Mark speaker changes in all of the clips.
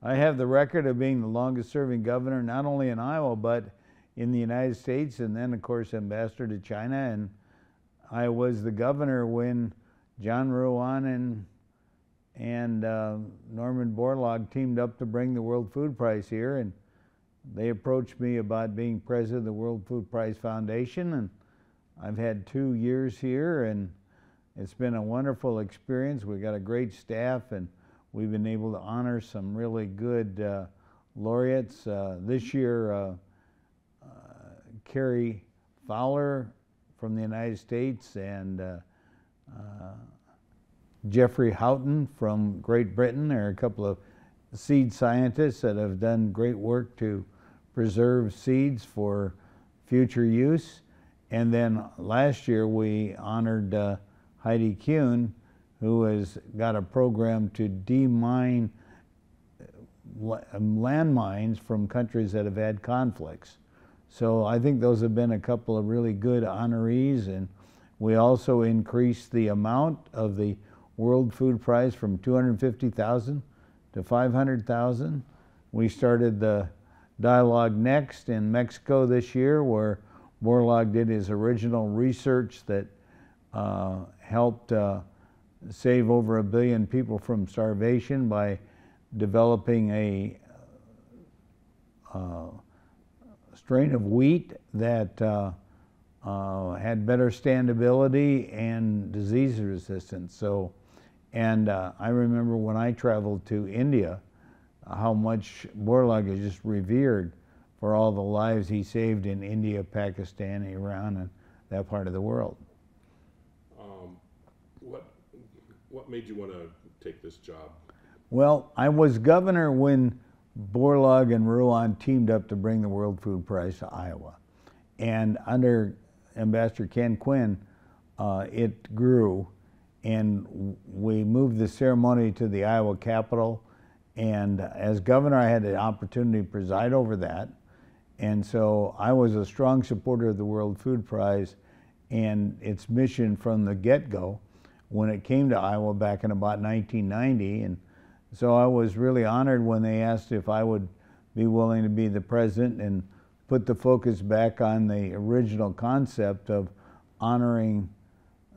Speaker 1: I have the record of being the longest serving governor, not only in Iowa, but in the United States, and then, of course, ambassador to China. And I was the governor when John Ruan and Norman Borlaug teamed up to bring the World Food Prize here. And they approached me about being president of the World Food Prize Foundation. And I've had 2 years here, and it's been a wonderful experience. We've got a great staff, and we've been able to honor some really good laureates. This year, Carrie Fowler from the United States and Jeffrey Houghton from Great Britain. There are a couple of seed scientists that have done great work to preserve seeds for future use. And then last year we honored Heidi Kuhn, who has got a program to demine landmines from countries that have had conflicts. So I think those have been a couple of really good honorees. And we also increased the amount of the World Food Prize from $250,000 to $500,000. We started the Dialogue Next in Mexico this year, where Borlaug did his original research that helped save over 1 billion people from starvation by developing a strain of wheat that had better standability and disease resistance. So, and I remember when I traveled to India, how much Borlaug is just revered for all the lives he saved in India, Pakistan, Iran, and that part of the world.
Speaker 2: What made you want to take this job?
Speaker 1: Well, I was governor when Borlaug and Ruan teamed up to bring the World Food Prize to Iowa. And under Ambassador Ken Quinn, it grew, and we moved the ceremony to the Iowa Capitol. And as governor, I had the opportunity to preside over that. And so I was a strong supporter of the World Food Prize and its mission from the get-go when it came to Iowa back in about 1990. And so I was really honored when they asked if I would be willing to be the president and put the focus back on the original concept of honoring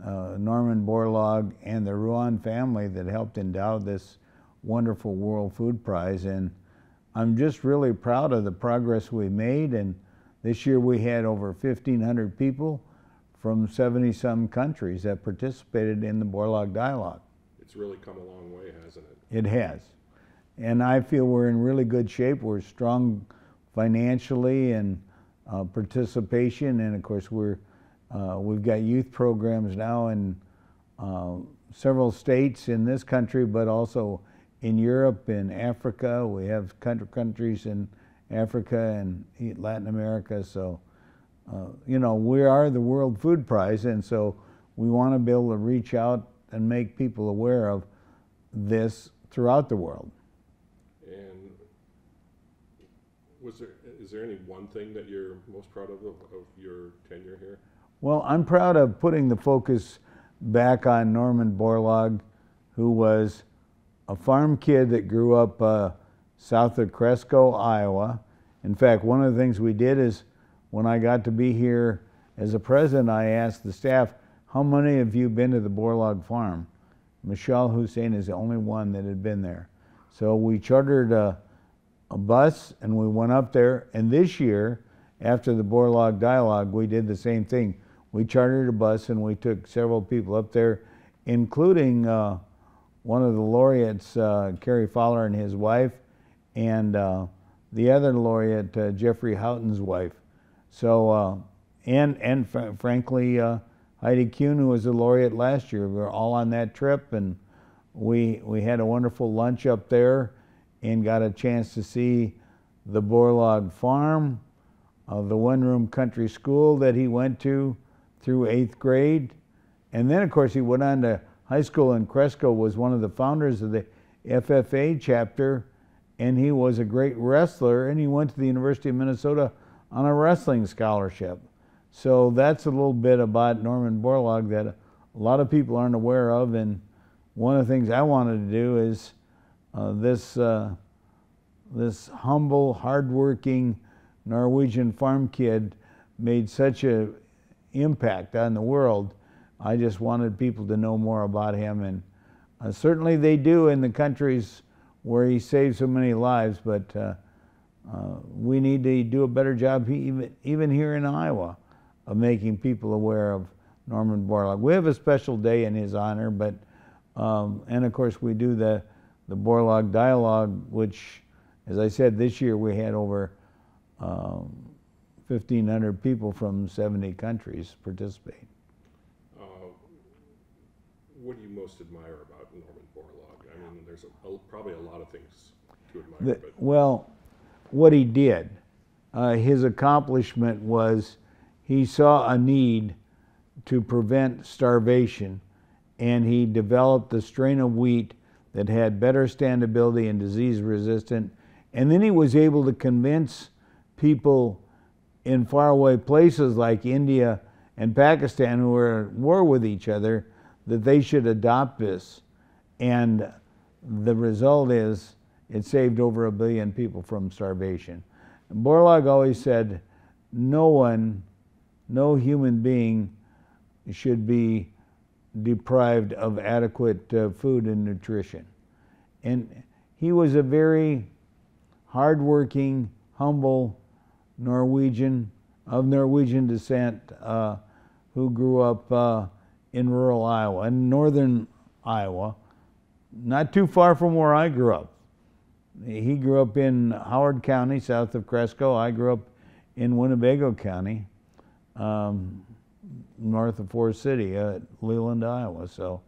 Speaker 1: Norman Borlaug and the Ruan family that helped endow this wonderful World Food Prize. And I'm just really proud of the progress we made. And this year we had over 1,500 people from 70-some countries that participated in the Borlaug Dialogue.
Speaker 2: It's really come a long way, hasn't it?
Speaker 1: It has. And I feel we're in really good shape. We're strong financially and participation. And of course, we've got youth programs now in several states in this country, but also in Europe and Africa. We have countries in Africa and Latin America. So, you know, we are the World Food Prize, and so we want to be able to reach out and make people aware of this throughout the world.
Speaker 2: And is there any one thing that you're most proud of your tenure here?
Speaker 1: Well, I'm proud of putting the focus back on Norman Borlaug, who was a farm kid that grew up south of Cresco, Iowa. In fact, one of the things we did is when I got to be here as a president, I asked the staff, how many of you been to the Borlaug farm? Michelle Hussein is the only one that had been there. So we chartered a bus and we went up there. And this year, after the Borlaug Dialogue, we did the same thing. We chartered a bus and we took several people up there, including one of the laureates, Carrie Fowler and his wife, and the other laureate, Jeffrey Houghton's wife. So, frankly, Heidi Kuhn, who was a laureate last year. We were all on that trip, and we had a wonderful lunch up there and got a chance to see the Borlaug farm, the one-room country school that he went to through 8th grade. And then, of course, he went on to high school in Cresco, was one of the founders of the FFA chapter, and he was a great wrestler, and he went to the University of Minnesota on a wrestling scholarship. So that's a little bit about Norman Borlaug that a lot of people aren't aware of. And one of the things I wanted to do is this this humble, hardworking Norwegian farm kid made such a impact on the world. I just wanted people to know more about him, and certainly they do in the countries where he saved so many lives, but we need to do a better job even here in Iowa of making people aware of Norman Borlaug. We have a special day in his honor, but and of course we do the Borlaug Dialogue, which, as I said, this year we had over 1,500 people from 70 countries participate.
Speaker 2: What do you most admire about Norman Borlaug? I mean, there's probably a lot of things to admire.
Speaker 1: Well, what he did, his accomplishment was he saw a need to prevent starvation, and he developed a strain of wheat that had better standability and disease resistant, and then he was able to convince people in faraway places like India and Pakistan, who were at war with each other, that they should adopt this. And the result is it saved over 1 billion people from starvation. Borlaug always said, no human being should be deprived of adequate food and nutrition. And he was a very hardworking, humble Norwegian, of Norwegian descent, who grew up in rural Iowa, in northern Iowa, not too far from where I grew up. He grew up in Howard County, south of Cresco. I grew up in Winnebago County, north of Forest City, Leland, Iowa. So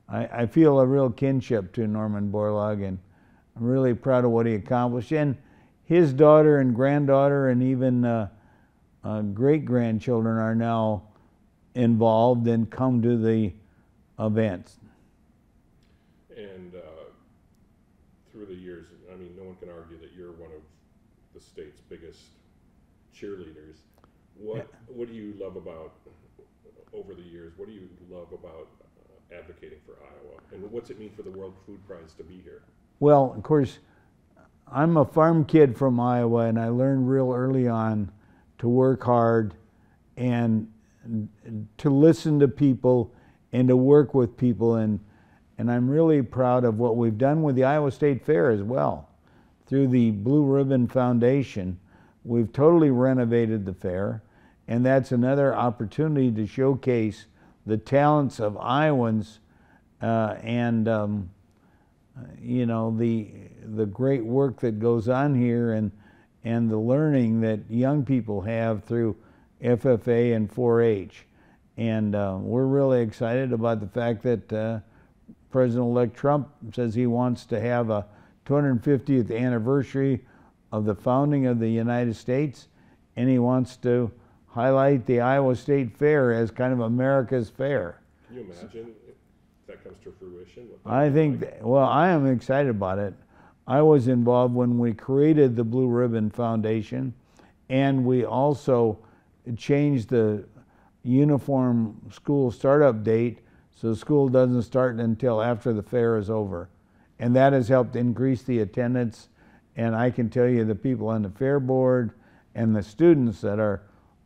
Speaker 1: I feel a real kinship to Norman Borlaug, and I'm really proud of what he accomplished. And his daughter and granddaughter and even great-grandchildren are now involved and come to the events.
Speaker 2: And through the years, I mean, no one can argue that you're one of the state's biggest cheerleaders. What do you love about, over the years, what do you love about advocating for Iowa? And what's it mean for the World Food Prize to be here?
Speaker 1: Well, of course, I'm a farm kid from Iowa, and I learned real early on to work hard and to listen to people and to work with people, and I'm really proud of what we've done with the Iowa State Fair as well. Through the Blue Ribbon Foundation, we've totally renovated the fair, and that's another opportunity to showcase the talents of Iowans and you know, the great work that goes on here, and the learning that young people have through FFA and 4-H. And we're really excited about the fact that President-elect Trump says he wants to have a 250th anniversary of the founding of the United States, and he wants to highlight the Iowa State Fair as kind of America's fair.
Speaker 2: Can you imagine if that comes to fruition?
Speaker 1: I think, well, I am excited about it. I was involved when we created the Blue Ribbon Foundation, and we also changed the uniform school startup date so school doesn't start until after the fair is over. And that has helped increase the attendance, and I can tell you the people on the fair board and the students that are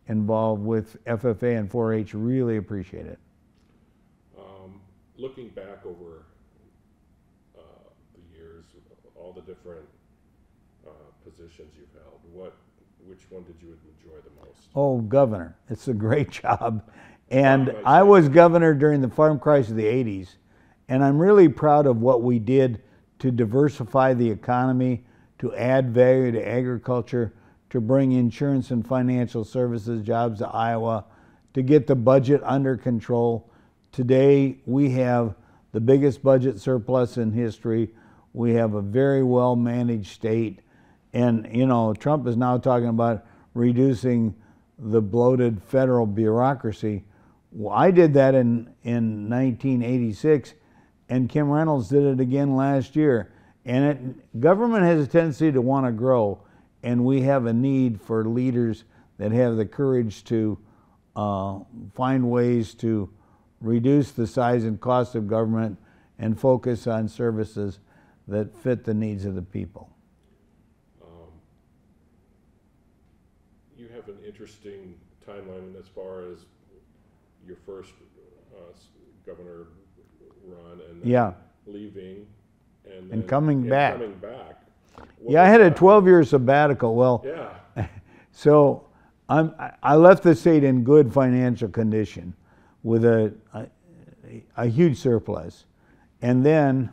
Speaker 1: involved with FFA and 4-H really appreciate it.
Speaker 2: Looking back over the years, all the different positions you've held, which one did you enjoy the most?
Speaker 1: Oh, governor. It's a great job. And I was governor during the farm crisis of the 80s, and I'm really proud of what we did to diversify the economy, to add value to agriculture, to bring insurance and financial services jobs to Iowa, to get the budget under control. Today, we have the biggest budget surplus in history. We have a very well-managed state. And, you know, Trump is now talking about reducing the bloated federal bureaucracy. Well, I did that in 1986, and Kim Reynolds did it again last year. And government has a tendency to want to grow, and we have a need for leaders that have the courage to find ways to reduce the size and cost of government and focus on services that fit the needs of the people.
Speaker 2: you have an interesting timeline as far as your first governor run and then
Speaker 1: Yeah.
Speaker 2: leaving and
Speaker 1: And
Speaker 2: then
Speaker 1: coming back.
Speaker 2: Coming back.
Speaker 1: Yeah, I had a 12-year sabbatical. Well,
Speaker 2: Yeah.
Speaker 1: so I left the state in good financial condition with a huge surplus. And then,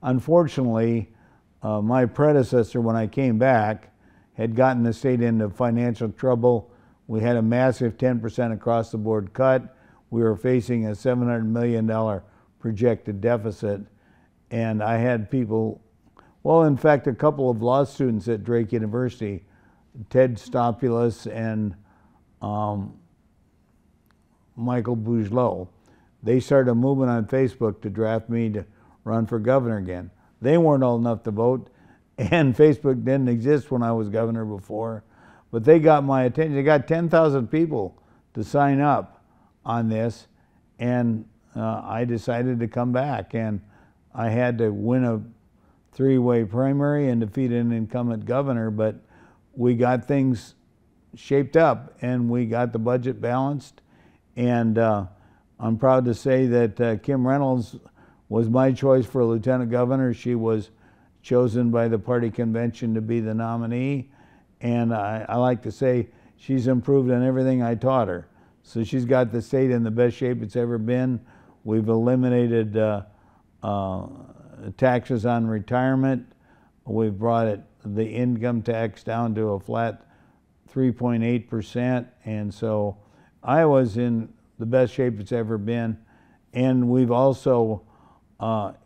Speaker 1: unfortunately, my predecessor, when I came back, had gotten the state into financial trouble. We had a massive 10% across the board cut. We were facing a $700 million projected deficit. And I had people, well, in fact, a couple of law students at Drake University, Ted Stopulus and Michael Bougelot, they started a movement on Facebook to draft me to run for governor again. They weren't old enough to vote, and Facebook didn't exist when I was governor before, but they got my attention. They got 10,000 people to sign up on this, and I decided to come back, and I had to win a three-way primary and defeat an incumbent governor, but we got things shaped up, and we got the budget balanced, and I'm proud to say that Kim Reynolds was my choice for lieutenant governor. She was chosen by the party convention to be the nominee, and I like to say she's improved on everything I taught her. So she's got the state in the best shape it's ever been. We've eliminated taxes on retirement. We've brought the income tax down to a flat 3.8%, and so Iowa's in the best shape it's ever been. And we've also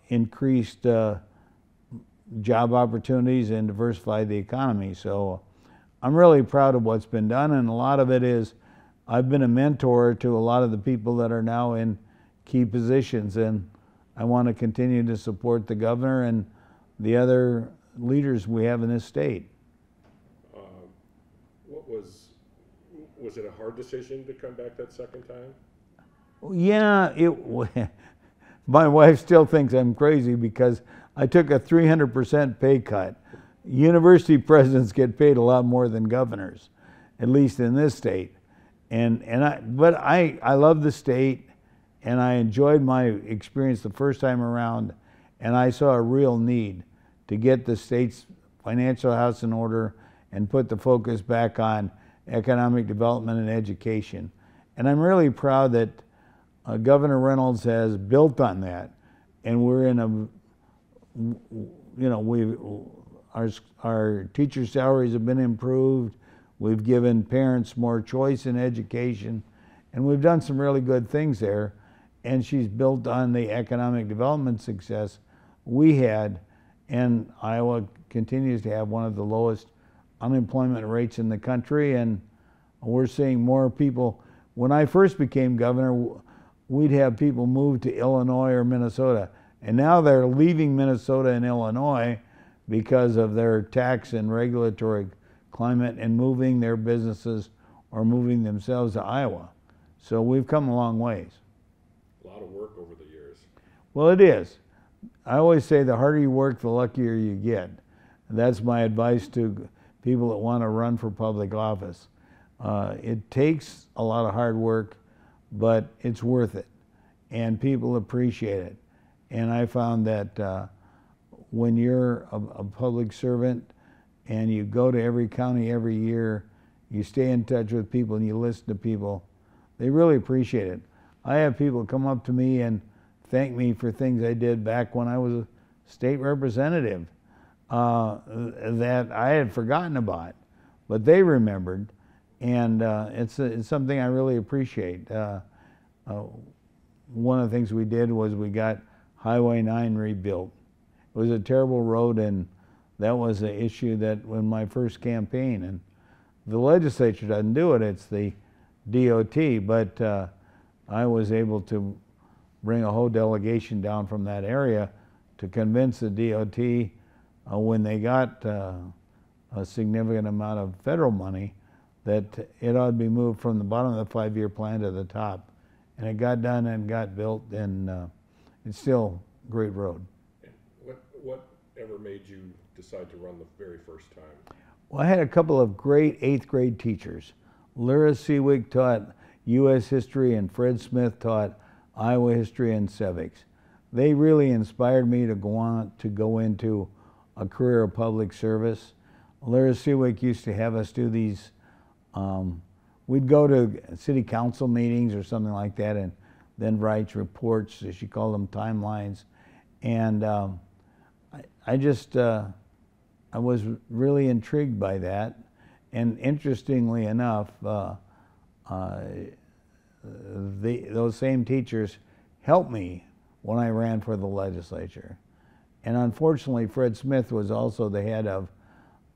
Speaker 1: increased job opportunities and diversified the economy. So I'm really proud of what's been done, and a lot of it is I've been a mentor to a lot of the people that are now in key positions, and I want to continue to support the governor and the other leaders we have in this state.
Speaker 2: What was it a hard decision to come back that second time?
Speaker 1: Yeah, my wife still thinks I'm crazy because I took a 300% pay cut. University presidents get paid a lot more than governors, at least in this state. But I love the state, and I enjoyed my experience the first time around, and I saw a real need to get the state's financial house in order and put the focus back on economic development and education. And I'm really proud that Governor Reynolds has built on that, and we're in our teacher salaries have been improved. We've given parents more choice in education, and we've done some really good things there. And she's built on the economic development success we had, and Iowa continues to have one of the lowest unemployment rates in the country, and we're seeing more people. When I first became governor, we'd have people move to Illinois or Minnesota, and now they're leaving Minnesota and Illinois because of their tax and regulatory climate and moving their businesses or moving themselves to Iowa. So we've come a long ways.
Speaker 2: A lot of work over the years.
Speaker 1: Well, it is. I always say the harder you work, the luckier you get. And that's my advice to people that want to run for public office. It takes a lot of hard work, but it's worth it, and people appreciate it. And I found that when you're a public servant and you go to every county every year, you stay in touch with people and you listen to people, they really appreciate it. I have people come up to me and thank me for things I did back when I was a state representative that I had forgotten about, but they remembered, and it's something I really appreciate. One of the things we did was we got Highway 9 rebuilt. It was a terrible road, and that was an issue that when my first campaign, and the legislature doesn't do it, it's the DOT, but I was able to bring a whole delegation down from that area to convince the DOT when they got a significant amount of federal money that it ought to be moved from the bottom of the 5-year plan to the top. And it got done and got built, and it's still a great road.
Speaker 2: What ever made you decide to run the very first time?
Speaker 1: Well, I had a couple of great 8th grade teachers. Lyra Seawick taught U.S. history and Fred Smith taught Iowa history and civics. They really inspired me to go into a career of public service. Lyra Seawick used to have us do these, we'd go to city council meetings or something like that and then write reports, as she called them, timelines. And I was really intrigued by that. And interestingly enough, those same teachers helped me when I ran for the legislature. And unfortunately, Fred Smith was also the head of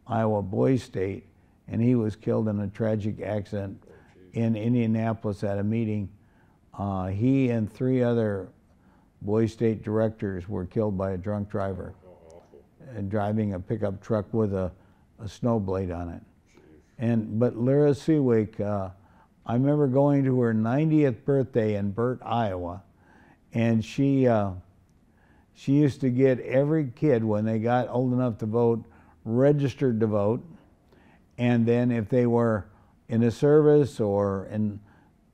Speaker 1: Iowa Boys State, and he was killed in a tragic accident in Indianapolis at a meeting. He and 3 other Boys State directors were killed by a drunk driver driving a pickup truck with a snow blade on it. But Lyra Seawick, I remember going to her 90th birthday in Burt, Iowa, and she used to get every kid, when they got old enough to vote, registered to vote, and then if they were in a service or in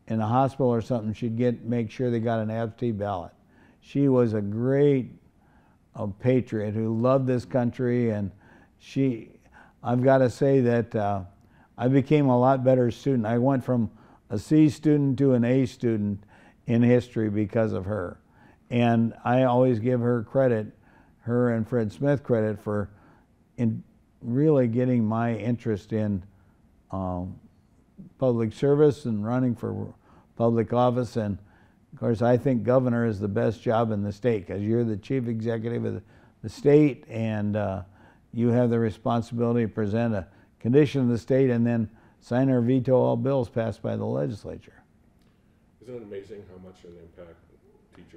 Speaker 1: a hospital or something, she'd make sure they got an absentee ballot. She was a great patriot who loved this country, and I've got to say that I became a lot better student. I went from a C student to an A student in history because of her. And I always give her credit, her and Fred Smith credit, for really getting my interest in public service and running for public office. And of course, I think governor is the best job in the state because you're the chief executive of the state, and you have the responsibility to present a condition of the state and then sign or veto all bills passed by the legislature.
Speaker 2: Isn't it amazing how much an impact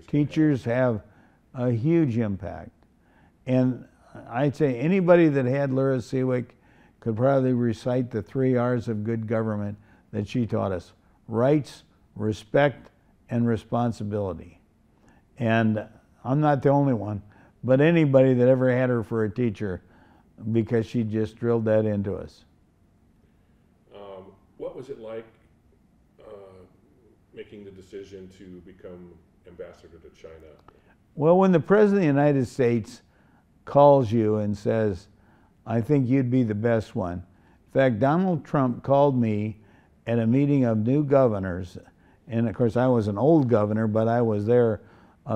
Speaker 1: teachers have? A huge impact. And I'd say anybody that had Lyra Seawick could probably recite the 3 R's of good government that she taught us: rights, respect, and responsibility. And I'm not the only one, but anybody that ever had her for a teacher, because she just drilled that into us.
Speaker 2: What was it like making the decision to become ambassador to China?
Speaker 1: Well, when the President of the United States calls you and says, I think you'd be the best one. In fact, Donald Trump called me at a meeting of new governors, and of course I was an old governor, but I was there.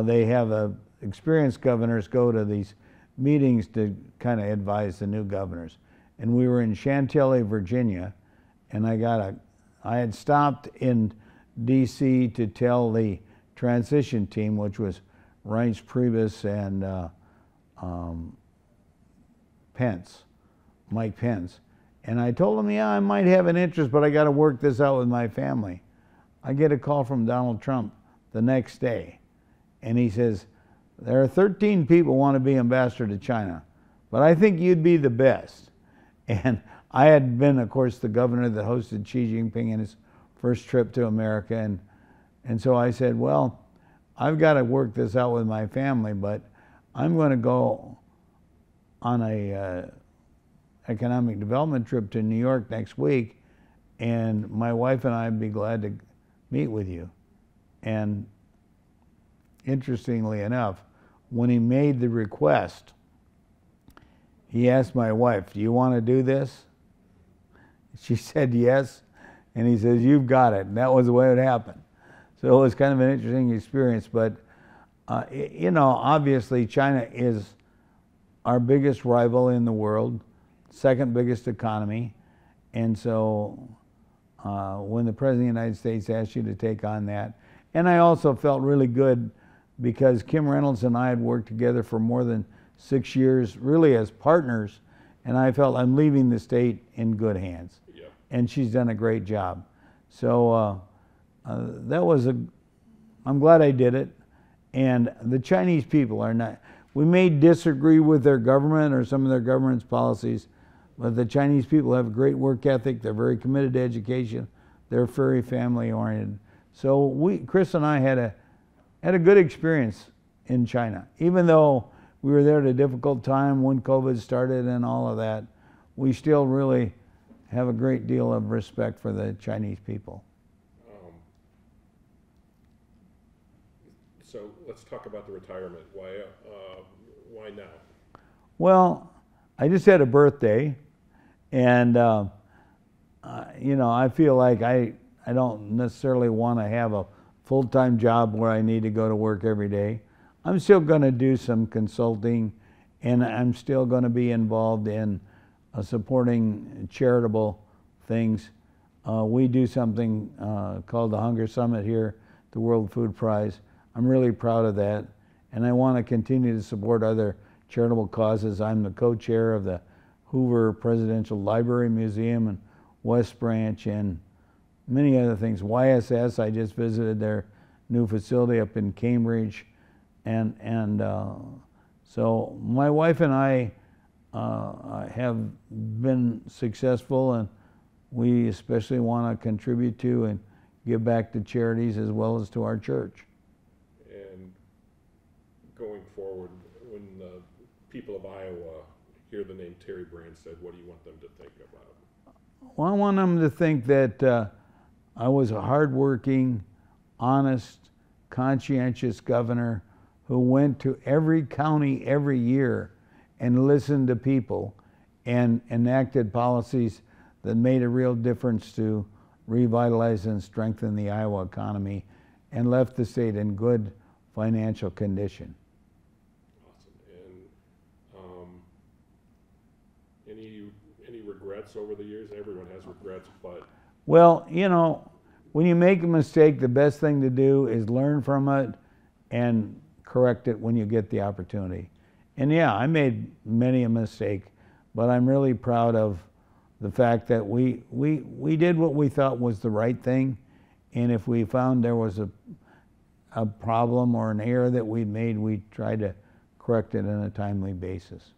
Speaker 1: They have experienced governors go to these meetings to kind of advise the new governors. And we were in Chantilly, Virginia, and I had stopped in DC to tell the transition team, which was Reince Priebus and Mike Pence. And I told him, yeah, I might have an interest, but I got to work this out with my family. I get a call from Donald Trump the next day, and he says, there are 13 people who want to be ambassador to China, but I think you'd be the best. And I had been, of course, the governor that hosted Xi Jinping in his first trip to America, and so I said, well, I've got to work this out with my family, but I'm going to go on a economic development trip to New York next week, and my wife and I would be glad to meet with you. And interestingly enough, when he made the request, he asked my wife, do you want to do this? She said yes, and he says, you've got it. And that was the way it happened. So it was kind of an interesting experience, but you know, obviously China is our biggest rival in the world, second biggest economy, and so when the President of the United States asked you to take on that, and I also felt really good because Kim Reynolds and I had worked together for more than 6 years, really as partners, and I felt I'm leaving the state in good hands. Yeah. And she's done a great job. So I'm glad I did it. And the Chinese people are not, we may disagree with their government or some of their government's policies, but the Chinese people have a great work ethic. They're very committed to education. They're very family oriented. So Chris and I had a good experience in China. Even though we were there at a difficult time when COVID started and all of that, we still really have a great deal of respect for the Chinese people.
Speaker 2: So let's talk about the retirement. Why now?
Speaker 1: Well, I just had a birthday, and you know, I feel like I don't necessarily want to have a full-time job where I need to go to work every day. I'm still going to do some consulting, and I'm still going to be involved in supporting charitable things. We do something called the Hunger Summit here, the World Food Prize. I'm really proud of that, and I want to continue to support other charitable causes. I'm the co-chair of the Hoover Presidential Library Museum in West Branch and many other things. YSS, I just visited their new facility up in Cambridge, and so my wife and I have been successful, and we especially want to contribute to and give back to charities as well as to our church.
Speaker 2: And going forward, when the people of Iowa hear the name Terry Branstad, what do you want them to think about?
Speaker 1: Well, I want them to think that I was a hardworking, honest, conscientious governor who went to every county every year and listened to people and enacted policies that made a real difference to revitalize and strengthen the Iowa economy and left the state in good financial condition.
Speaker 2: Awesome. And any regrets over the years? Everyone has regrets, but...
Speaker 1: Well, you know, when you make a mistake, the best thing to do is learn from it and correct it when you get the opportunity. And yeah, I made many a mistake, but I'm really proud of the fact that we did what we thought was the right thing, and if we found there was a problem or an error that we'd made, we tried to correct it on a timely basis.